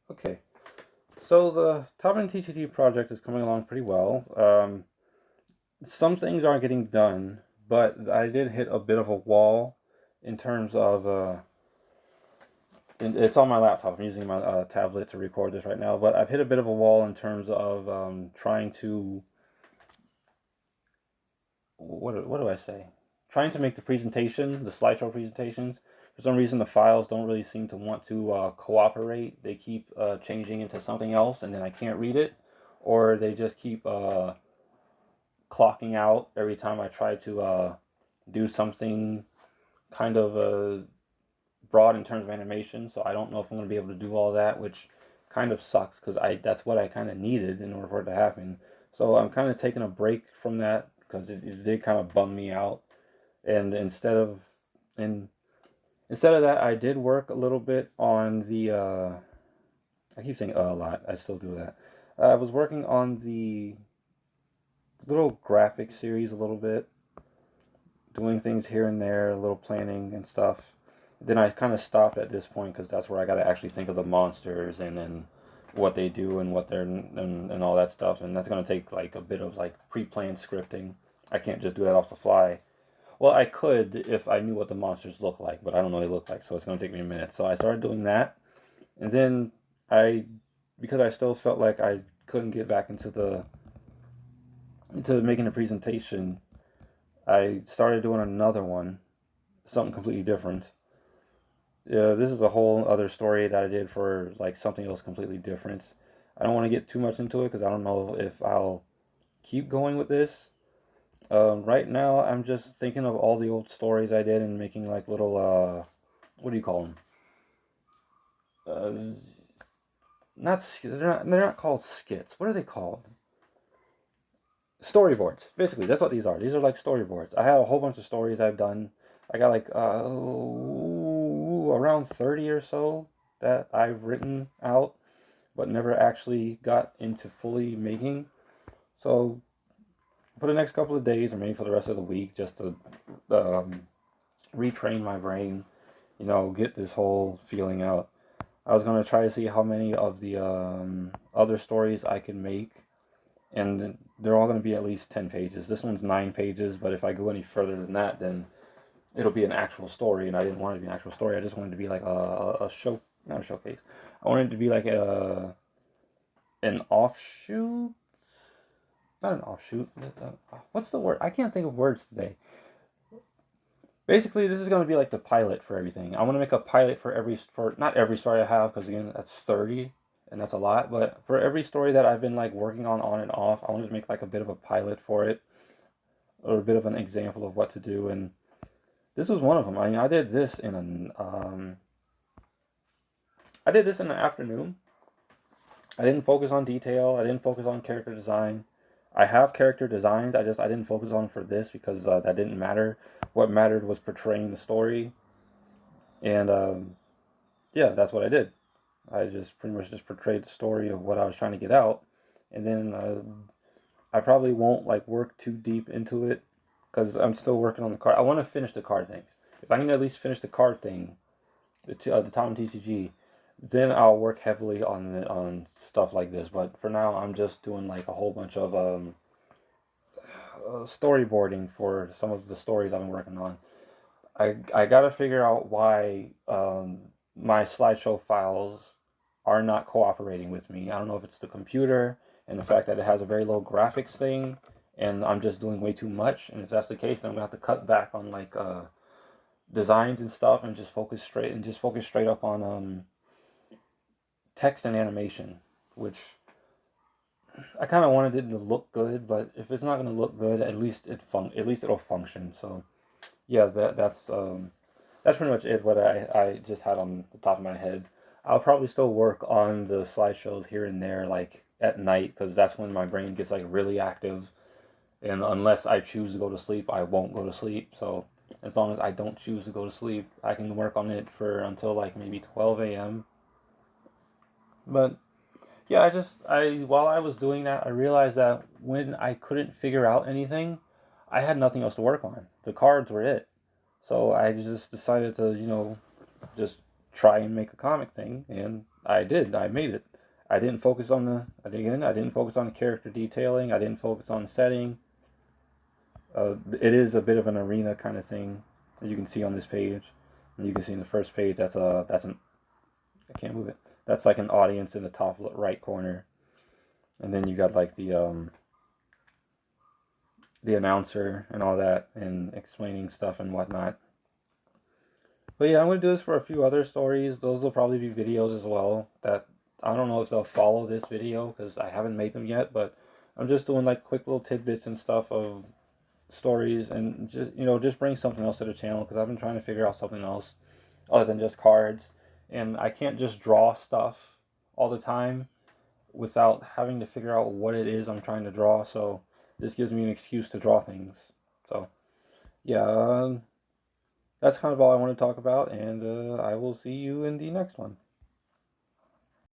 Okay, so the Top N TCT project is coming along pretty well. Some things aren't getting done, but I did hit a bit of a wall in terms of it's on my laptop. I'm using my tablet to record this right now, but I've hit a bit of a wall in terms of trying to what do I say? Trying to make the presentation, the slideshow presentations. For some reason, the files don't really seem to want to cooperate. They keep changing into something else, and then I can't read it, or they just keep clocking out every time I try to do something kind of broad in terms of animation. So I don't know if I'm going to be able to do all that, which kind of sucks because I that's what I kind of needed in order for it to happen. So I'm kind of taking a break from that because it did kind of bum me out. And and instead of that, I did work a little bit on the. I keep saying a lot. I still do that. I was working on the little graphic series a little bit, doing things here and there, a little planning and stuff. Then I kind of stopped at this point because that's where I got to actually think of the monsters and then what they do and what they're and all that stuff. And that's going to take like a bit of like pre-planned scripting. I can't just do that off the fly. Well, I could if I knew what the monsters look like, but I don't know what they look like, so it's going to take me a minute. So I started doing that, and then I, because I still felt like I couldn't get back into making a presentation, I started doing another one, something completely different. Yeah, this is a whole other story that I did for like something else completely different. I don't want to get too much into it because I don't know if I'll keep going with this. Right now, I'm just thinking of all the old stories I did and making like little what do you call them? Not they're not called skits. What are they called? Storyboards. Basically, that's what these are. These are like storyboards. I have a whole bunch of stories I've done. I got like around 30 or so that I've written out, but never actually got into fully making. So for the next couple of days, or maybe for the rest of the week, just to um, retrain my brain, get this whole feeling out. I was gonna try to see how many of the other stories I can make, and they're all gonna be at least 10 pages. This one's 9 pages, but if I go any further than that, then it'll be an actual story, and I didn't want it to be an actual story. I just wanted it to be like a show, not a showcase. I wanted it to be like an offshoot, not an offshoot. What's the word? I can't think of words today. Basically, this is going to be like the pilot for everything. I want to make a pilot for not every story I have because again that's 30 and that's a lot. But for every story that I've been like working on and off, I wanted to make like a bit of a pilot for it or a bit of an example of what to do. And this was one of them. I mean, I did this in the afternoon. I didn't focus on detail. I didn't focus on character design. I have character designs. I didn't focus on for this because that didn't matter. What mattered was portraying the story, and yeah, that's what I did. I just pretty much just portrayed the story of what I was trying to get out, and then I probably won't like work too deep into it because I'm still working on the card. I want to finish the card things. If I can at least finish the card thing, the Tom TCG, then I'll work heavily on stuff like this. But for now, I'm just doing like a whole bunch of storyboarding for some of the stories I've been working on. I gotta figure out why my slideshow files are not cooperating with me. I don't know if it's the computer and the fact that it has a very low graphics thing, and I'm just doing way too much. And if that's the case, then I'm gonna have to cut back on like designs and stuff, and just focus straight up on text and animation, which I kind of wanted it to look good, but if it's not gonna look good, at least it'll function. So yeah, that's pretty much it. What I just had on the top of my head. I'll probably still work on the slideshows here and there, like at night, because that's when my brain gets like really active. And unless I choose to go to sleep, I won't go to sleep. So as long as I don't choose to go to sleep, I can work on it for until like maybe 12 a.m. But yeah, I while I was doing that, I realized that when I couldn't figure out anything, I had nothing else to work on. The cards were it. So I just decided to, just try and make a comic thing, and I did. I made it. I didn't focus on the. I didn't focus on the character detailing. I didn't focus on setting. It is a bit of an arena kind of thing, as you can see on this page. And you can see in the first page that's an I can't move it. That's like an audience in the top right corner, and then you got like the announcer and all that, and explaining stuff and whatnot. But yeah, I'm gonna do this for a few other stories. Those will probably be videos as well. That I don't know if they'll follow this video because I haven't made them yet. But I'm just doing like quick little tidbits and stuff of stories, and just just bring something else to the channel because I've been trying to figure out something else other than just cards, and I can't just draw stuff all the time without having to figure out what it is I'm trying to draw. So this gives me an excuse to draw things. So yeah, that's kind of all I want to talk about, and I will see you in the next one.